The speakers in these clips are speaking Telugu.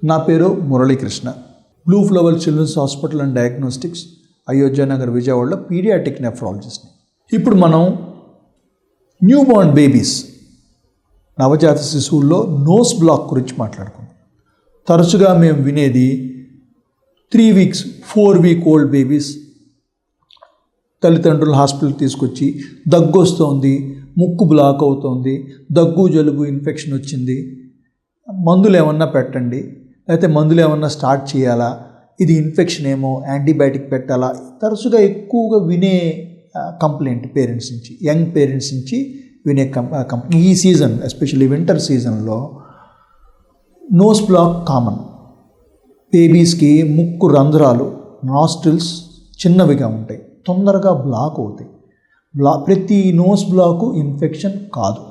నా పేరు Muralikrishna. Blue flower children's hospital and diagnostics, Ayodhya Nagar, విజయవాడలో పీడియాట్రిక్ నెఫ్రాలజిస్ట్ని. ఇప్పుడు మనం న్యూ బోర్న్ బేబీస్, నవజాత శిశువుల్లో నోస్ బ్లాక్ గురించి మాట్లాడుకుందాం. తరచుగా మేము వినేది 3 weeks 4 week ఓల్డ్ బేబీస్ తల్లిదండ్రులు హాస్పిటల్కి తీసుకొచ్చి దగ్గు వస్తుంది, ముక్కు బ్లాక్ అవుతుంది, దగ్గు జలుబు ఇన్ఫెక్షన్ వచ్చింది, మందులు ఏమన్నా పెట్టండి, లేకపోతే మందులు ఏమన్నా స్టార్ట్ చేయాలా, ఇది ఇన్ఫెక్షన్ ఏమో యాంటీబయాటిక్ పెట్టాలా. తరచుగా ఎక్కువగా వినే కంప్లైంట్ పేరెంట్స్ నుంచి, యంగ్ పేరెంట్స్ నుంచి వినే ఈ సీజన్, ఎస్పెషల్లీ వింటర్ సీజన్లో నోస్ బ్లాక్ కామన్. బేబీస్కి ముక్కు రంధ్రాలు, నాస్ట్రిల్స్ చిన్నవిగా ఉంటాయి, తొందరగా బ్లాక్ అవుతాయి. ప్రతి నోస్ బ్లాకు ఇన్ఫెక్షన్ కాదు.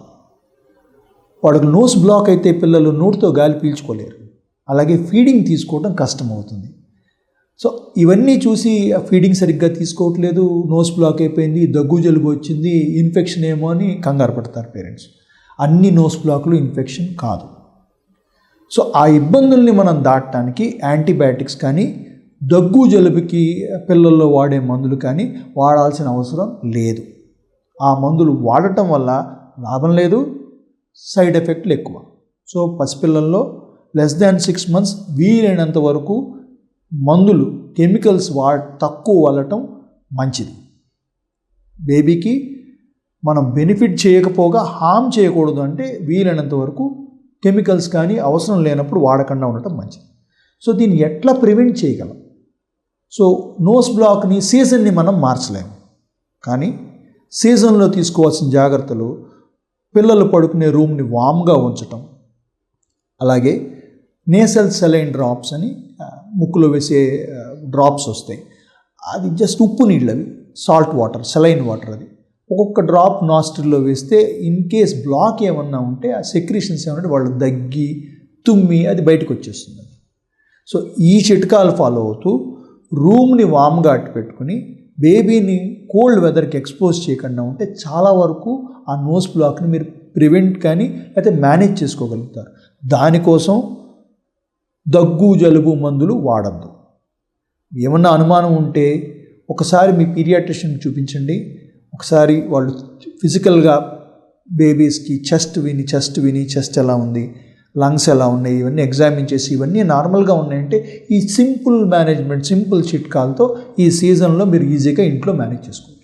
వాడికి నోస్ బ్లాక్ అయితే పిల్లలు నోటితో గాలి పీల్చుకోలేరు, అలాగే ఫీడింగ్ తీసుకోవడం కష్టమవుతుంది. సో ఇవన్నీ చూసి ఫీడింగ్ సరిగ్గా తీసుకోవట్లేదు, నోస్ బ్లాక్ అయిపోయింది, దగ్గు జలుబు వచ్చింది, ఇన్ఫెక్షన్ ఏమో అని కంగారు పడతారు పేరెంట్స్. అన్ని నోస్ బ్లాక్లు ఇన్ఫెక్షన్ కాదు. సో ఆ ఇబ్బందుల్ని మనం దాటడానికి యాంటీబయాటిక్స్ కానీ, దగ్గు జలుబుకి పిల్లల్లో వాడే మందులు కానీ వాడాల్సిన అవసరం లేదు. ఆ మందులు వాడటం వల్ల లాభం లేదు, సైడ్ ఎఫెక్ట్లు ఎక్కువ. సో పసిపిల్లల్లో less than 6 months వీలైనంత వరకు మందులు, కెమికల్స్ తక్కువ వాడటం మంచిది. బేబీకి మనం బెనిఫిట్ చేయకపోగా హామ్ చేయకూడదు అంటే వీలైనంత వరకు కెమికల్స్ కానీ అవసరం లేనప్పుడు వాడకుండా ఉండటం మంచిది. సో దీన్ని ఎట్లా ప్రివెంట్ చేయగలం? సో నోస్ బ్లాక్ని, సీజన్ని మనం మార్చలేము, కానీ సీజన్లో తీసుకోవాల్సిన జాగ్రత్తలు, పిల్లలు పడుకునే రూమ్ని వామ్గా ఉంచటం, అలాగే నేసల్ సెలైన్ డ్రాప్స్ అని ముక్కులో వేసే డ్రాప్స్ వస్తాయి, అది జస్ట్ ఉప్పు నీళ్ళు, అవి సాల్ట్ వాటర్, సెలైన్ వాటర్. అది ఒక్కొక్క డ్రాప్ నాస్ట్రిల్లో వేస్తే ఇన్ కేస్ బ్లాక్ ఏమన్నా ఉంటే ఆ సెక్రీషన్స్ ఏమంటే వాళ్ళు దగ్గి తుమ్మి అది బయటకు వచ్చేస్తుంది. సో ఈ చిట్కాలు ఫాలో అవుతూ రూమ్ని వామ్గా అట్టు పెట్టుకుని బేబీని కోల్డ్ వెదర్కి ఎక్స్పోజ్ చేయకుండా ఉంటే చాలా వరకు ఆ నోస్ బ్లాక్ని మీరు ప్రివెంట్ కానీ అయితే మేనేజ్ చేసుకోగలుగుతారు. దానికోసం దగ్గు జలుబు మందులు వాడద్దు. ఏమన్నా అనుమానం ఉంటే ఒకసారి మీ పీడియాట్రిషియన్కి చూపించండి. ఒకసారి వాళ్ళు ఫిజికల్గా బేబీస్కి చెస్ట్ విని చెస్ట్ ఎలా ఉంది, లంగ్స్ ఎలా ఉన్నాయి, ఇవన్నీ ఎగ్జామిన్ చేసి ఇవన్నీ నార్మల్గా ఉన్నాయంటే ఈ సింపుల్ మేనేజ్మెంట్, సింపుల్ చిట్కాలతో ఈ సీజన్లో మీరు ఈజీగా ఇంట్లో మేనేజ్ చేసుకోవచ్చు.